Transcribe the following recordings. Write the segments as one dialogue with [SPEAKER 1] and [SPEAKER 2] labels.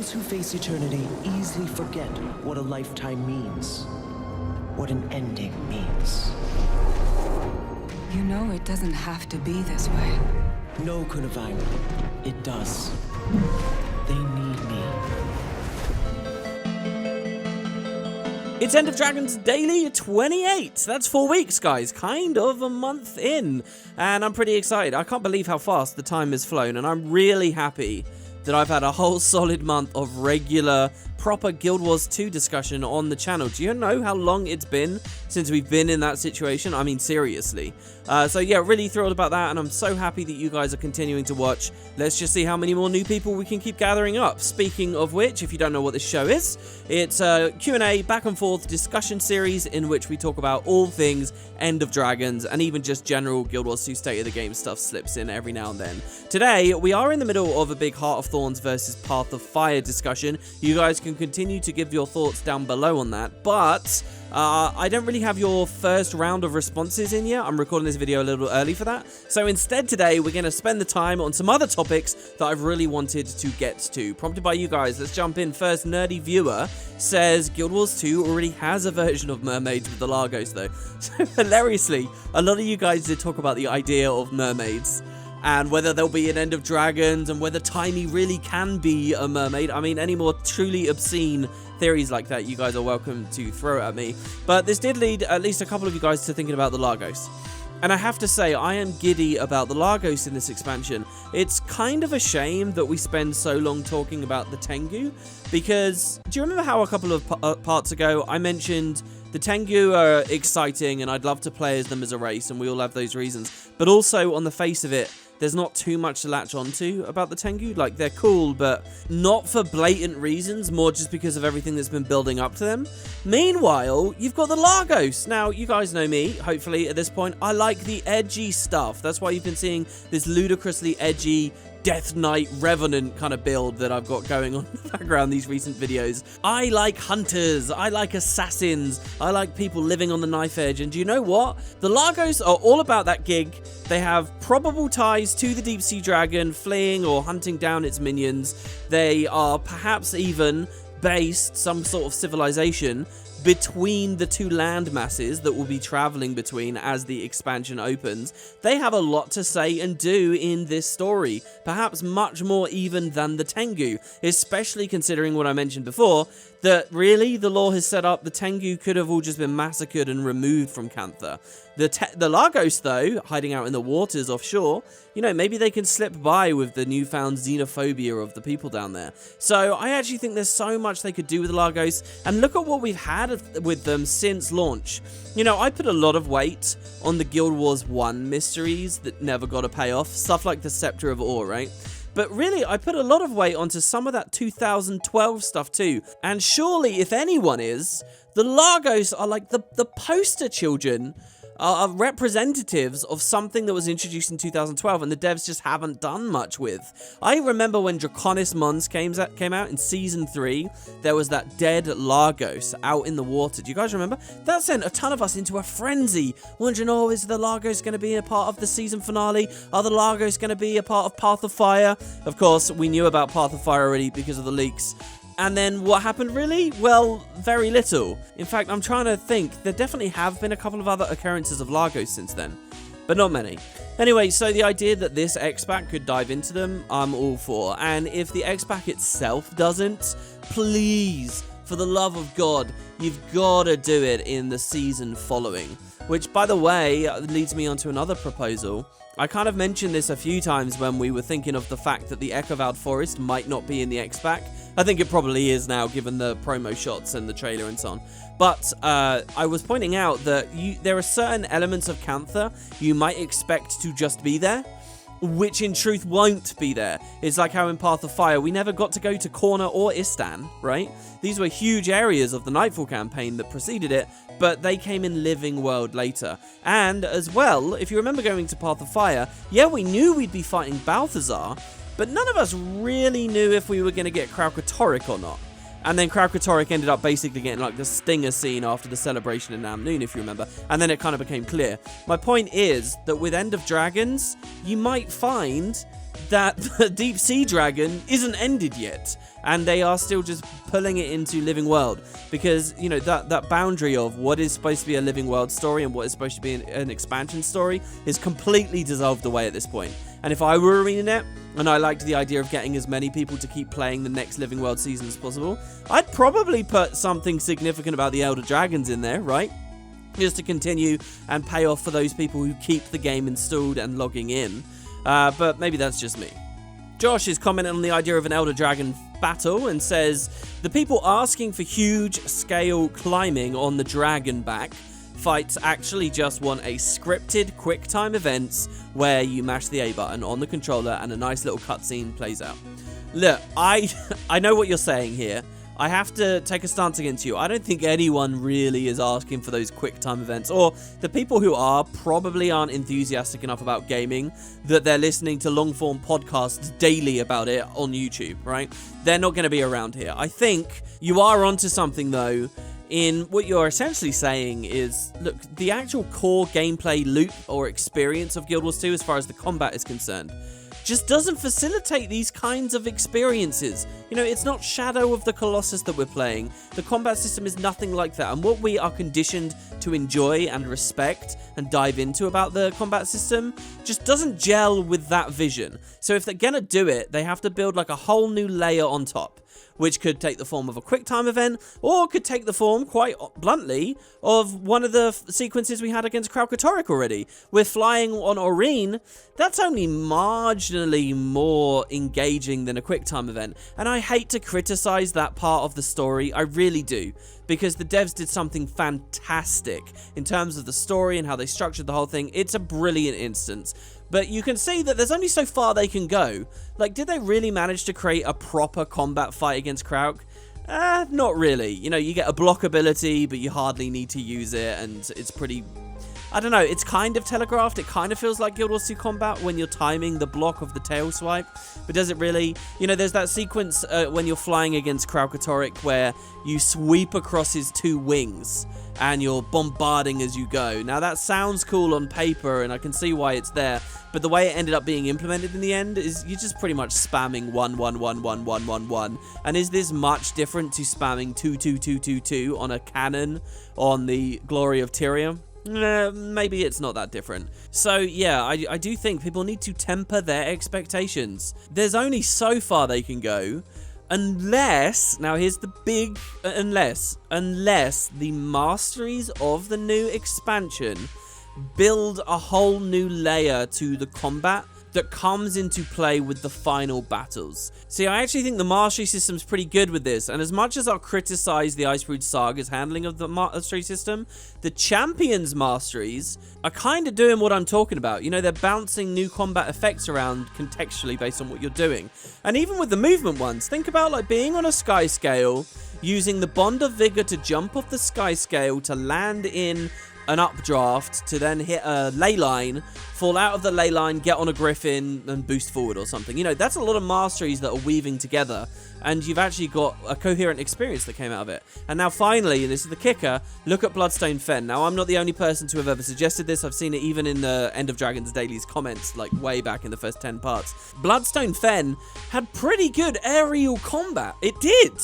[SPEAKER 1] those who face eternity easily forget what a lifetime means, what an ending means.
[SPEAKER 2] You know it doesn't have to be this way.
[SPEAKER 1] No, Kunavine, it does. They need me.
[SPEAKER 3] It's End of Dragons Daily 28. That's 4 weeks, guys. Kind of a month in. And I'm pretty excited. I can't believe how fast the time has flown. And I'm really happy that I've had a whole solid month of regular, proper Guild Wars 2 discussion on the channel. Do you know how long it's been since we've been in that situation? I mean, seriously. So yeah, really thrilled about that, and I'm so happy that you guys are continuing to watch. Let's just see how many more new people we can keep gathering up. Speaking of which, if you don't know what this show is, it's a Q&A back and forth discussion series in which we talk about all things End of Dragons, and even just general Guild Wars 2 State of the Game stuff slips in every now and then. Today, we are in the middle of a big Heart of Thorns versus Path of Fire discussion. You guys can continue to give your thoughts down below on that, but I don't really have your first round of responses in yet. I'm recording this video a little early for that. So instead today, we're going to spend the time on some other topics that I've really wanted to get to. Prompted by you guys, let's jump in. First, Nerdy Viewer says Guild Wars 2 already has a version of mermaids with the Largos though. So hilariously, a lot of you guys did talk about the idea of mermaids and whether there'll be an End of Dragons, and whether Tiny really can be a mermaid. I mean, any more truly obscene theories like that, you guys are welcome to throw at me. But this did lead at least a couple of you guys to thinking about the Largos. And I have to say, I am giddy about the Largos in this expansion. It's kind of a shame that we spend so long talking about the Tengu, because do you remember how a couple of parts ago I mentioned the Tengu are exciting and I'd love to play as them as a race, and we all have those reasons. But also, on the face of it, there's not too much to latch onto about the Tengu. Like, they're cool, but not for blatant reasons, more just because of everything that's been building up to them. Meanwhile, you've got the Largos. Now, you guys know me, hopefully, at this point. I like the edgy stuff. That's why you've been seeing this ludicrously edgy Death Knight Revenant kind of build that I've got going on in the background, these recent videos. I like hunters, I like assassins, I like people living on the knife edge, and do you know what? The Largos are all about that gig. They have probable ties to the Deep Sea Dragon, fleeing or hunting down its minions. They are perhaps even based some sort of civilization between the two land masses that will be traveling between as the expansion opens. They have a lot to say and do in this story, perhaps much more even than the Tengu, especially considering what I mentioned before, that really the lore has set up the Tengu could have all just been massacred and removed from Canton. The Largos, though, hiding out in the waters offshore, you know, maybe they can slip by with the newfound xenophobia of the people down there. So I actually think there's so much they could do with the Largos, and look at what we've had with them since launch. You know, I put a lot of weight on the Guild Wars 1 mysteries that never got a payoff, stuff like the Scepter of Ore, right? But really, I put a lot of weight onto some of that 2012 stuff too. And surely, if anyone is, the Largos are like the poster children, are representatives of something that was introduced in 2012 and the devs just haven't done much with. I remember when Draconis Mons came out in Season 3, there was that dead Largos out in the water. Do you guys remember? That sent a ton of us into a frenzy, wondering, oh, is the Largos going to be a part of the season finale? Are the Largos going to be a part of Path of Fire? Of course, we knew about Path of Fire already because of the leaks. And then what happened, really? Well, very little. In fact, I'm trying to think. There definitely have been a couple of other occurrences of Largos since then, but not many. Anyway, so the idea that this X-Pack could dive into them, I'm all for. And if the X-Pack itself doesn't, please, for the love of God, you've got to do it in the season following. Which, by the way, leads me on to another proposal. I kind of mentioned this a few times when we were thinking of the fact that the Echovald Forest might not be in the X-Pack. I think it probably is now, given the promo shots and the trailer and so on. But I was pointing out that there are certain elements of Canton you might expect to just be there, which in truth won't be there. It's like how in Path of Fire, we never got to go to Corner or Istan, right? These were huge areas of the Nightfall campaign that preceded it, but they came in Living World later. And as well, if you remember going to Path of Fire, yeah, we knew we'd be fighting Balthazar, but none of us really knew if we were going to get Kralkatorrik or not. And then Kralkatorrik ended up basically getting like the stinger scene after the celebration in Namnoon, if you remember. And then it kind of became clear. My point is that with End of Dragons, you might find that the Deep Sea Dragon isn't ended yet. and they are still just pulling it into living world, because you know that boundary of what is supposed to be a living world story and what is supposed to be an expansion story is completely dissolved away at this point. And if I were ArenaNet and I liked the idea of getting as many people to keep playing the next living world season as possible, I'd probably put something significant about the Elder Dragons in there, right? Just to continue and pay off for those people who keep the game installed and logging in. But maybe that's just me. Josh is commenting on the idea of an Elder Dragon battle and says, the people asking for huge scale climbing on the dragon back fights actually just want a scripted quick time events where you mash the A button on the controller and a nice little cutscene plays out. Look, I know what you're saying here. I have to take a stance against you. I don't think anyone really is asking for those quick time events, or the people who are probably aren't enthusiastic enough about gaming that they're listening to long form podcasts daily about it on YouTube, right? They're not going to be around here. I think you are onto something though, in what you're essentially saying is, look, the actual core gameplay loop or experience of Guild Wars 2 as far as the combat is concerned just doesn't facilitate these kinds of experiences. You know, it's not Shadow of the Colossus that we're playing. The combat system is nothing like that. And what we are conditioned to enjoy and respect and dive into about the combat system just doesn't gel with that vision. So if they're gonna do it, they have to build like a whole new layer on top, which could take the form of a quick time event, or could take the form, quite bluntly, of one of the sequences we had against Kralkatorrik already. We're flying on Aurene. That's only marginally more engaging than a quick time event, and I hate to criticize that part of the story, I really do, because the devs did something fantastic in terms of the story and how they structured the whole thing. It's a brilliant instance. But you can see that there's only so far they can go. Like, did they really manage to create a proper combat fight against Krauk? Not really. You know, you get a block ability, but you hardly need to use it, and it's pretty... I don't know, it's kind of telegraphed. It kind of feels like Guild Wars 2 combat when you're timing the block of the tail swipe. But does it really? You know, there's that sequence when you're flying against Kralkatorrik where you sweep across his two wings and you're bombarding as you go. Now, that sounds cool on paper, and I can see why it's there. But the way it ended up being implemented in the end is you're just pretty much spamming 1, 1, 1, 1, 1, 1, 1. And is this much different to spamming 2, 2, 2, 2, 2 on a cannon on the Glory of Tyrium? Maybe it's not that different. So yeah, I do think people need to temper their expectations. There's only so far they can go, unless, now here's the big unless the masteries of the new expansion build a whole new layer to the combat that comes into play with the final battles. See, I actually think the mastery system's pretty good with this, and as much as I'll criticize the Icebrood Saga's handling of the mastery system, the Champions masteries are kind of doing what I'm talking about. You know, they're bouncing new combat effects around contextually based on what you're doing. And even with the movement ones, think about like being on a sky scale, using the Bond of Vigor to jump off the sky scale to land in an updraft, to then hit a ley line, fall out of the ley line, get on a griffin, and boost forward or something. You know, that's a lot of masteries that are weaving together, and you've actually got a coherent experience that came out of it. And now finally, and this is the kicker, look at Bloodstone Fen. Now, I'm not the only person to have ever suggested this. I've seen it even in the End of Dragons Daily's comments, like way back in the first 10 parts. Bloodstone Fen had pretty good aerial combat. It did.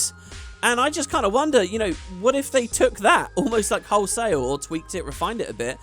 [SPEAKER 3] And I just kind of wonder, you know, what if they took that almost like wholesale, or tweaked it, refined it a bit,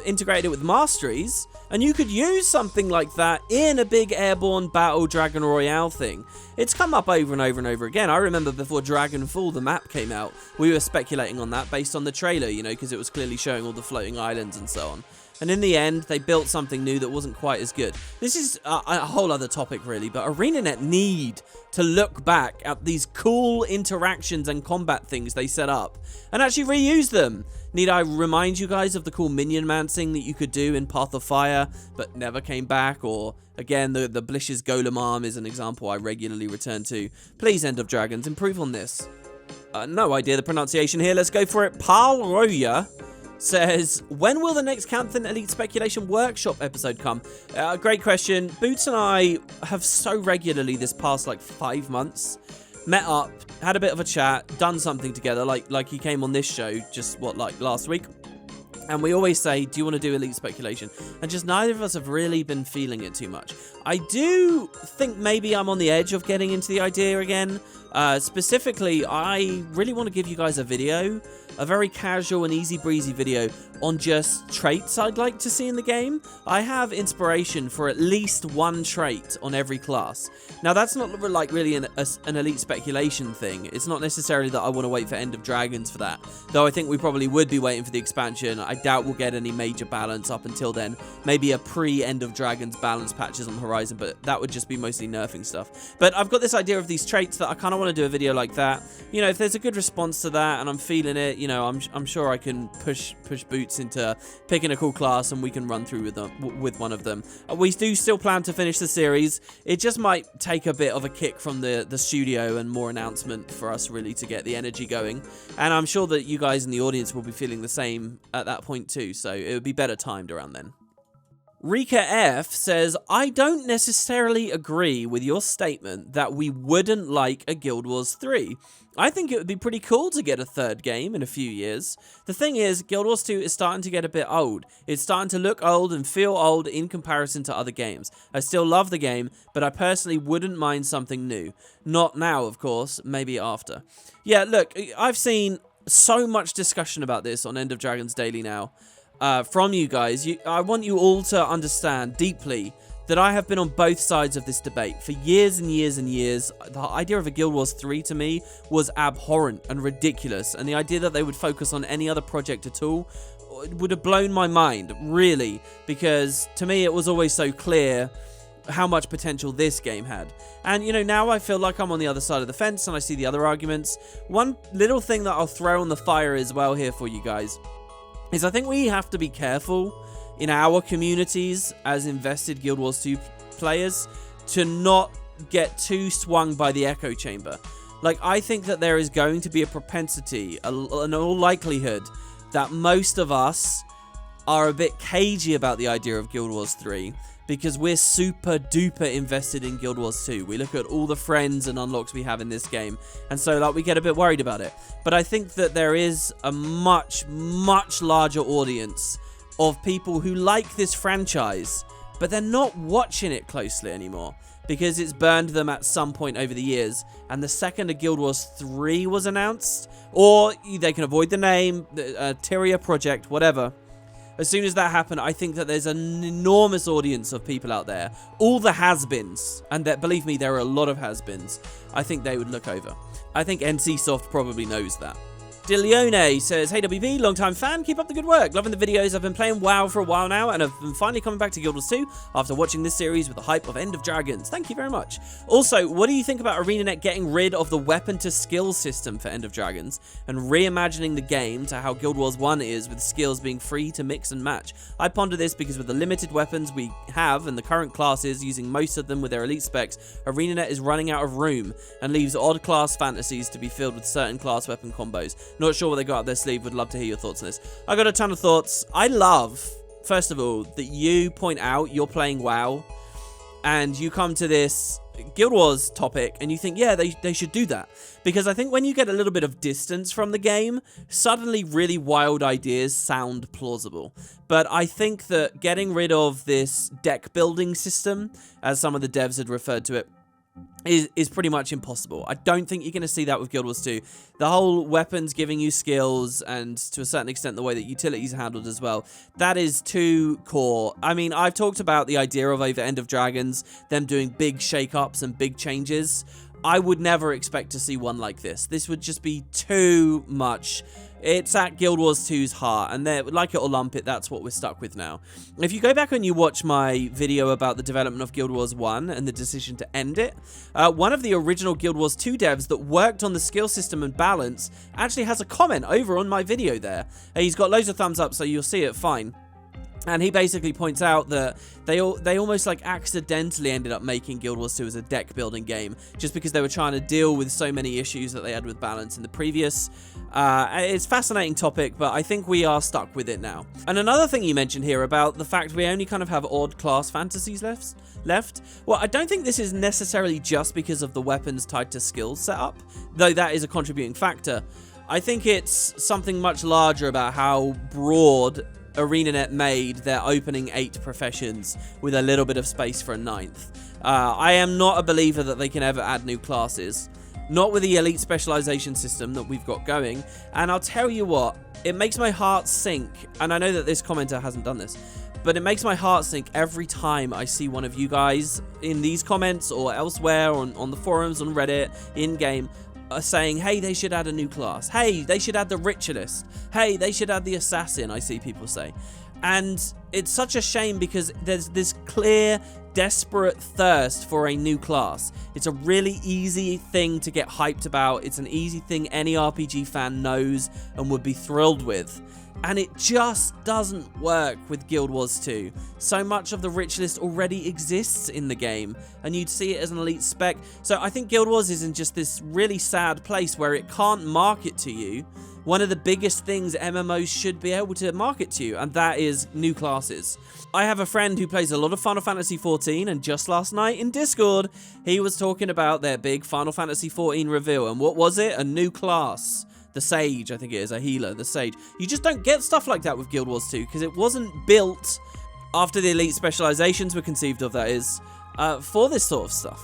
[SPEAKER 3] integrated it with masteries, and you could use something like that in a big airborne battle Dragon Royale thing. It's come up over and over and over again. I remember before Dragonfall, the map came out, we were speculating on that based on the trailer, you know, because it was clearly showing all the floating islands and so on. And in the end, they built something new that wasn't quite as good. This is a whole other topic, really, but ArenaNet need to look back at these cool interactions and combat things they set up and actually reuse them. Need I remind you guys of the cool minion mancing that you could do in Path of Fire, but never came back? Or, again, the Blish's Golem Arm is an example I regularly return to. Please, End of Dragons, improve on this. No idea the pronunciation here. Let's go for it. Palroya says, when will the next Canton Elite Speculation Workshop episode come? Great question. Boots and I have so regularly this past like 5 months met up, had a bit of a chat, done something together, like he came on this show just like last week. And we always say, do you want to do Elite Speculation? And just neither of us have really been feeling it too much. I do think maybe I'm on the edge of getting into the idea again. Specifically, I really want to give you guys a video, a very casual and easy breezy video on just traits I'd like to see in the game. I have inspiration for at least one trait on every class. Now that's not like really an elite speculation thing. It's not necessarily that I want to wait for End of Dragons for that, though I think we probably would be waiting for the expansion. I doubt we'll get any major balance up until then. Maybe a pre-End of Dragons balance patches on the horizon, but that would just be mostly nerfing stuff. But I've got this idea of these traits that I kind of want to do a video like that. You know, if there's a good response to that and I'm feeling it, you know, I'm sure I can push Boots into picking a cool class and we can run through with one of them. We do still plan to finish the series. It just might take a bit of a kick from the studio and more announcement for us really to get the energy going. And I'm sure that you guys in the audience will be feeling the same at that point too, so it would be better timed around then. Rika F says, I don't necessarily agree with your statement that we wouldn't like a Guild Wars 3. I think it would be pretty cool to get a third game in a few years. The thing is, Guild Wars 2 is starting to get a bit old. It's starting to look old and feel old in comparison to other games. I still love the game, but I personally wouldn't mind something new. Not now, of course, maybe after. Yeah, look, I've seen so much discussion about this on End of Dragons Daily now. From you guys. I want you all to understand deeply that I have been on both sides of this debate for years and years and years. The idea of a Guild Wars 3 to me was abhorrent and ridiculous, and the idea that they would focus on any other project at all would have blown my mind, really, because to me it was always so clear how much potential this game had. And, you know, now I feel like I'm on the other side of the fence and I see the other arguments. One little thing that I'll throw on the fire as well here for you guys is I think we have to be careful in our communities as invested Guild Wars 2 players to not get too swung by the echo chamber. Like, I think that there is going to be a propensity, in all likelihood, that most of us are a bit cagey about the idea of Guild Wars 3 because we're super duper invested in Guild Wars 2. We look at all the friends and unlocks we have in this game, and so like we get a bit worried about it. But I think that there is a much larger audience of people who like this franchise, but they're not watching it closely anymore because it's burned them at some point over the years. And the second a Guild Wars 3 was announced, or they can avoid the name, the Tyria project, whatever. As soon as that happened, I think that there's an enormous audience of people out there, all the has-beens, and that, believe me, there are a lot of has-beens, I think they would look over. I think NCSoft probably knows that. DeLeone says, hey WP, long-time fan, keep up the good work. Loving the videos. I've been playing WoW for a while now, and I've been finally coming back to Guild Wars 2 after watching this series with the hype of End of Dragons. Thank you very much. Also, what do you think about ArenaNet getting rid of the weapon to skill system for End of Dragons and reimagining the game to how Guild Wars 1 is, with skills being free to mix and match? I ponder this because with the limited weapons we have and the current classes using most of them with their elite specs, ArenaNet is running out of room and leaves odd class fantasies to be filled with certain class weapon combos. Not sure what they got up their sleeve. Would love to hear your thoughts on this. I got a ton of thoughts. I love, first of all, that you point out you're playing WoW and you come to this Guild Wars topic and you think, yeah, they should do that. Because I think when you get a little bit of distance from the game, suddenly really wild ideas sound plausible. But I think that getting rid of this deck building system, as some of the devs had referred to it, is pretty much impossible. I don't think you're going to see that with Guild Wars 2. The whole weapons giving you skills, and to a certain extent the way that utilities are handled as well, that is too core. I mean, I've talked about the idea of over End of Dragons, them doing big shake-ups and big changes. I would never expect to see one like this. This would just be too much. It's at Guild Wars 2's heart, and like it or lump it, that's what we're stuck with now. If you go back and you watch my video about the development of Guild Wars 1 and the decision to end it, one of the original Guild Wars 2 devs that worked on the skill system and balance actually has a comment over on my video there. He's got loads of thumbs up, so you'll see it fine. And he basically points out that they almost like accidentally ended up making Guild Wars 2 as a deck building game just because they were trying to deal with so many issues that they had with balance in the previous. It's a fascinating topic, but I think we are stuck with it now. And another thing you mentioned here about the fact we only kind of have odd class fantasies left. Well, I don't think this is necessarily just because of the weapons tied to skills setup, though that is a contributing factor. I think it's something much larger about how broad ArenaNet made their opening 8 professions with a little bit of space for a 9th. I am not a believer that they can ever add new classes. not with the elite specialization system that we've got going. And I'll tell you what, it makes my heart sink, and I know that this commenter hasn't done this, but it makes my heart sink every time I see one of you guys in these comments or elsewhere on the forums, on Reddit, in-game, saying, hey, they should add a new class. Hey, they should add the ritualist. Hey, they should add the assassin, I see people say. And it's such a shame because there's this clear, desperate thirst for a new class. It's a really easy thing to get hyped about. It's an easy thing any RPG fan knows and would be thrilled with. And it just doesn't work with Guild Wars 2. So much of the ritualist already exists in the game, and you'd see it as an elite spec. So I think Guild Wars is in just this really sad place where it can't market to you one of the biggest things MMOs should be able to market to you, and that is new classes. I have a friend who plays a lot of Final Fantasy XIV, and just last night in Discord, he was talking about their big Final Fantasy XIV reveal, and what was it? A new class. The Sage, I think it is, a healer, the Sage. You just don't get stuff like that with Guild Wars 2, because it wasn't built after the elite specializations were conceived of, that is, for this sort of stuff.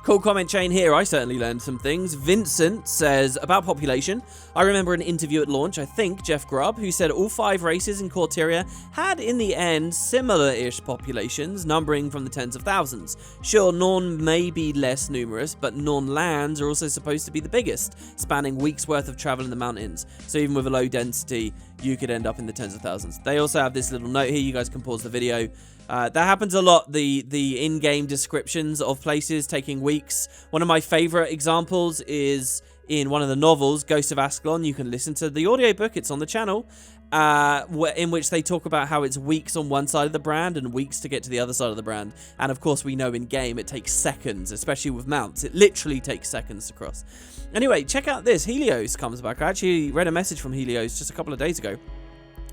[SPEAKER 3] Cool comment chain here, I certainly learned some things. Vincent says, about population, I remember an interview at launch, I think Jeff Grubb, who said all 5 races in Corteria had in the end similar-ish populations, numbering from the tens of thousands. Sure, Norn may be less numerous, but Norn lands are also supposed to be the biggest, spanning weeks worth of travel in the mountains. So even with a low density, you could end up in the tens of thousands. They also have this little note here, you guys can pause the video. That happens a lot, the in-game descriptions of places taking weeks. One of my favorite examples is in one of the novels, Ghost of Ascalon. You can listen to the audiobook, it's on the channel, in which they talk about how it's weeks on one side of the brand and weeks to get to the other side of the brand. And of course, we know in-game it takes seconds, especially with mounts. It literally takes seconds to cross. Anyway, check out this. Helios comes back. I actually read a message from Helios just a couple of days ago,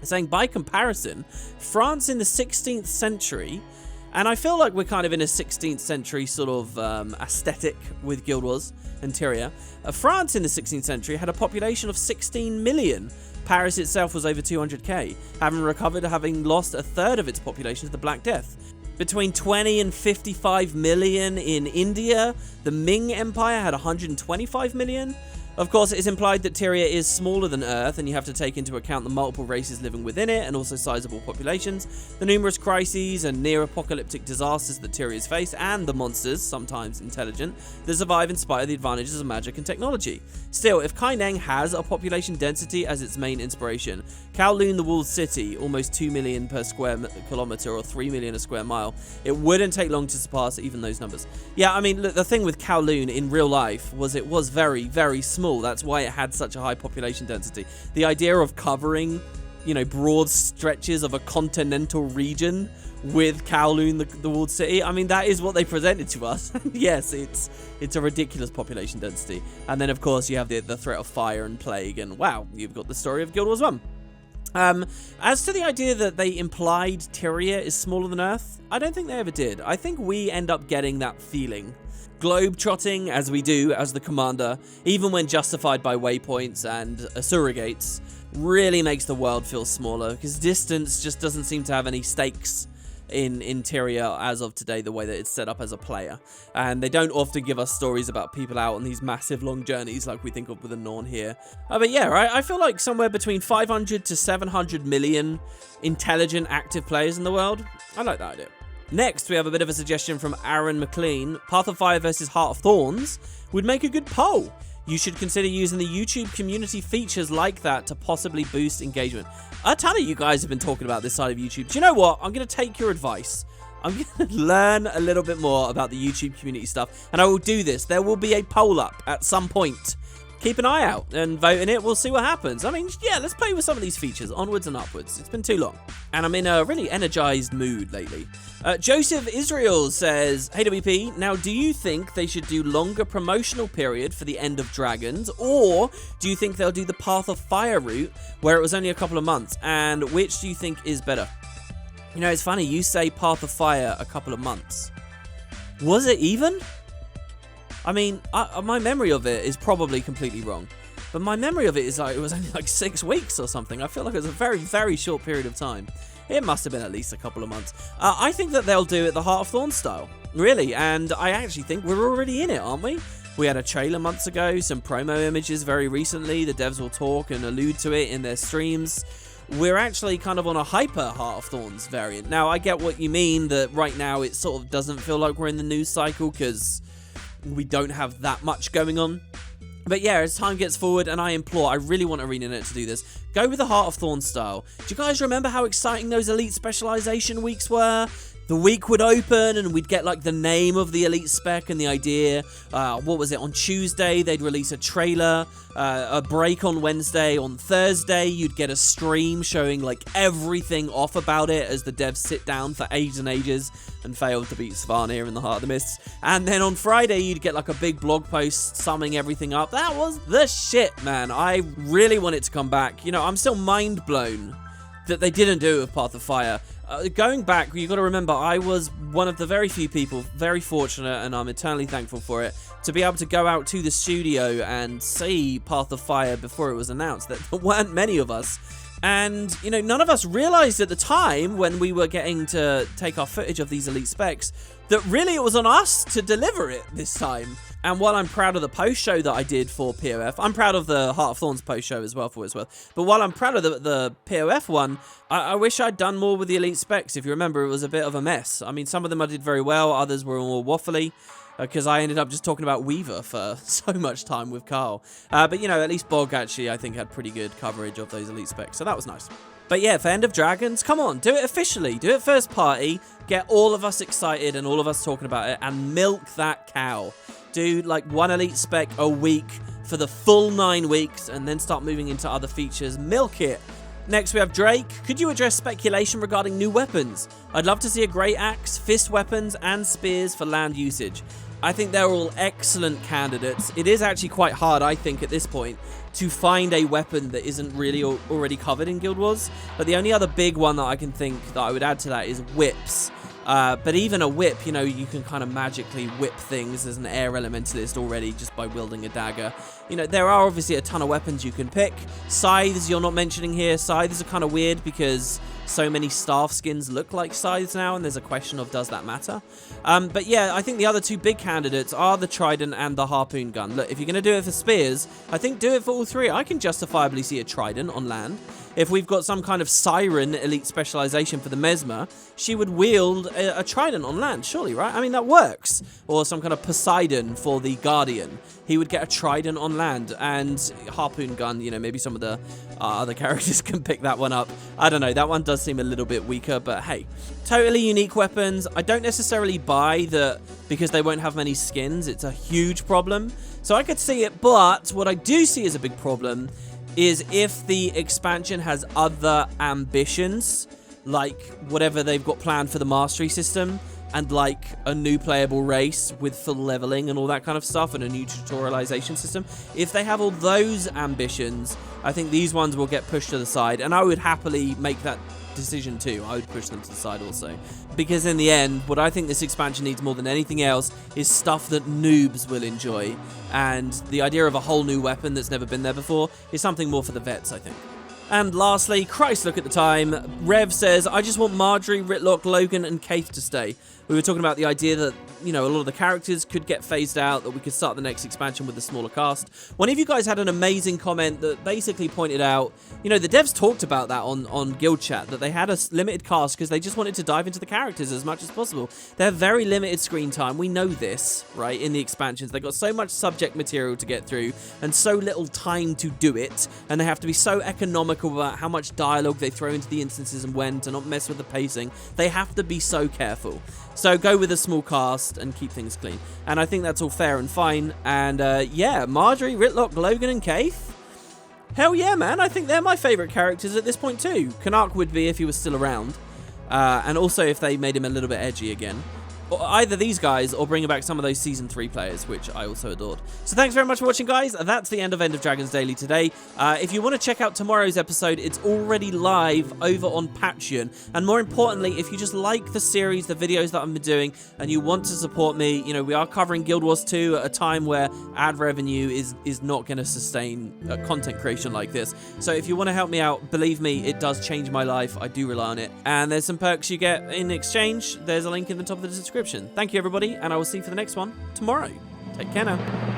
[SPEAKER 3] saying, by comparison, France in the 16th century, and I feel like we're kind of in a 16th century sort of aesthetic with Guild Wars and Tyria. France in the 16th century had a population of 16 million. Paris itself was over 200k, having recovered, having lost a third of its population to the Black Death. Between 20 and 55 million in India, the Ming Empire had 125 million. Of course, it's implied that Tyria is smaller than Earth, and you have to take into account the multiple races living within it, and also sizable populations, the numerous crises and near-apocalyptic disasters that Tyria's face, and the monsters, sometimes intelligent, that survive in spite of the advantages of magic and technology. Still, if Kaineng has a population density as its main inspiration, Kowloon the Walled City, almost 2 million per square kilometer or 3 million a square mile, it wouldn't take long to surpass even those numbers. Yeah, I mean, look, the thing with Kowloon in real life was it was very, very small. That's why it had such a high population density. The idea of covering, you know, broad stretches of a continental region with Kowloon, the walled city, I mean, that is what they presented to us. Yes, it's a ridiculous population density. And then, of course, you have the threat of fire and plague, and wow, you've got the story of Guild Wars 1. As to the idea that they implied Tyria is smaller than Earth, I don't think they ever did. I think we end up getting that feeling. Globe-trotting, as we do as the commander, even when justified by waypoints and surrogates, really makes the world feel smaller, because distance just doesn't seem to have any stakes in Tyria as of today, the way that it's set up as a player. And they don't often give us stories about people out on these massive long journeys like we think of with the Norn here. But yeah, I feel like somewhere between 500 to 700 million intelligent active players in the world. I like that idea. Next, we have a bit of a suggestion from Aaron McLean. Path of Fire versus Heart of Thorns would make a good poll. You should consider using the YouTube community features like that to possibly boost engagement. A ton of you guys have been talking about this side of YouTube. Do you know what? I'm going to take your advice. I'm going to learn a little bit more about the YouTube community stuff, and I will do this. There will be a poll up at some point. Keep an eye out and vote in it. We'll see what happens. I mean, yeah, let's play with some of these features. Onwards and upwards. It's been too long. And I'm in a really energized mood lately. Joseph Israel says, hey WP, now do you think they should do longer promotional period for the End of Dragons, or do you think they'll do the Path of Fire route where it was only a couple of months? And which do you think is better? You know, it's funny, you say Path of Fire a couple of months. Was it even? I mean, my memory of it is probably completely wrong. But my memory of it is like it was only like 6 weeks or something. I feel like it was a very, very short period of time. It must have been at least a couple of months. I think that they'll do it the Heart of Thorns style. Really. And I actually think we're already in it, aren't we? We had a trailer months ago, some promo images very recently. The devs will talk and allude to it in their streams. We're actually kind of on a hyper Heart of Thorns variant. Now, I get what you mean, that right now it sort of doesn't feel like we're in the news cycle because we don't have that much going on. But yeah, as time gets forward, and I really want ArenaNet to do this, go with the Heart of Thorns style. Do you guys remember how exciting those Elite Specialization weeks were? The week would open and we'd get like the name of the Elite Spec and the idea. What was it? On Tuesday, they'd release a trailer, a break on Wednesday. On Thursday, you'd get a stream showing like everything off about it as the devs sit down for ages and ages and failed to beat Svanir in the Heart of the Mists. And then on Friday, you'd get like a big blog post summing everything up. That was the shit, man. I really want it to come back. You know, I'm still mind blown that they didn't do it with Path of Fire. Going back, you got to remember, I was one of the very few people, very fortunate, and I'm eternally thankful for it, to be able to go out to the studio and see Path of Fire before it was announced. There weren't many of us. And, you know, none of us realized at the time when we were getting to take our footage of these Elite Specs that really it was on us to deliver it this time. And while I'm proud of the post show that I did for POF, I'm proud of the Heart of Thorns post show as well for what it's worth. But while I'm proud of the POF one, I wish I'd done more with the Elite Specs. If you remember, it was a bit of a mess. I mean, some of them I did very well, others were more waffly. Because I ended up just talking about Weaver for so much time with Carl. But, you know, at least Bog actually, I think, had pretty good coverage of those Elite Specs. So that was nice. But yeah, for End of Dragons, come on, do it officially. Do it first party. Get all of us excited and all of us talking about it. And milk that cow. Do like one Elite Spec a week for the full 9 weeks. And then start moving into other features. Milk it. Next, we have Drake. Could you address speculation regarding new weapons? I'd love to see a Great Axe, fist weapons, and spears for land usage. I think they're all excellent candidates. It is actually quite hard, I think, at this point, to find a weapon that isn't really already covered in Guild Wars. But the only other big one that I can think that I would add to that is whips. But even a whip, you know, you can kind of magically whip things as an air elementalist already just by wielding a dagger. You know, there are obviously a ton of weapons you can pick. Scythes you're not mentioning here. Scythes are kind of weird because so many staff skins look like scythes now, and there's a question of does that matter? But yeah, I think the other two big candidates are the Trident and the Harpoon Gun. Look, if you're going to do it for spears, I think do it for all three. I can justifiably see a Trident on land. If we've got some kind of Siren Elite specialization for the Mesmer, she would wield a Trident on land, surely, right? I mean, that works. Or some kind of Poseidon for the Guardian. He would get a Trident on land, and Harpoon Gun, you know, maybe some of the other characters can pick that one up. I don't know, that one does seem a little bit weaker, but hey. Totally unique weapons. I don't necessarily buy that because they won't have many skins. It's a huge problem. So I could see it, but what I do see as a big problem is if the expansion has other ambitions, like whatever they've got planned for the mastery system, and like a new playable race with full leveling and all that kind of stuff, and a new tutorialization system. If they have all those ambitions, I think these ones will get pushed to the side, and I would happily make that decision too. I would push them to the side also. Because in the end, what I think this expansion needs more than anything else is stuff that noobs will enjoy. And the idea of a whole new weapon that's never been there before is something more for the vets, I think. And lastly, Christ, look at the time. Rev says, I just want Marjorie, Ritlock, Logan, and Kaith to stay. We were talking about the idea that, you know, a lot of the characters could get phased out, that we could start the next expansion with a smaller cast. One of you guys had an amazing comment that basically pointed out, you know, the devs talked about that on Guild Chat, that they had a limited cast because they just wanted to dive into the characters as much as possible. They have very limited screen time. We know this, right, in the expansions. They've got so much subject material to get through and so little time to do it, and they have to be so economical about how much dialogue they throw into the instances and when to not mess with the pacing. They have to be so careful. So go with a small cast and keep things clean. And I think that's all fair and fine. And yeah, Marjorie, Ritlock, Logan, and Kaith. Hell yeah, man. I think they're my favourite characters at this point too. Kanark would be if he was still around. And also if they made him a little bit edgy again. Or either these guys or bringing back some of those Season 3 players, which I also adored. So thanks very much for watching, guys. That's the end of Dragons Daily today. If you want to check out tomorrow's episode, it's already live over on Patreon. And more importantly, if you just like the series, the videos that I've been doing, and you want to support me, you know, we are covering Guild Wars 2 at a time where ad revenue is not going to sustain content creation like this. So if you want to help me out, believe me, it does change my life. I do rely on it. And there's some perks you get in exchange. There's a link in the top of the description. Thank you, everybody, and I will see you for the next one tomorrow. Take care now.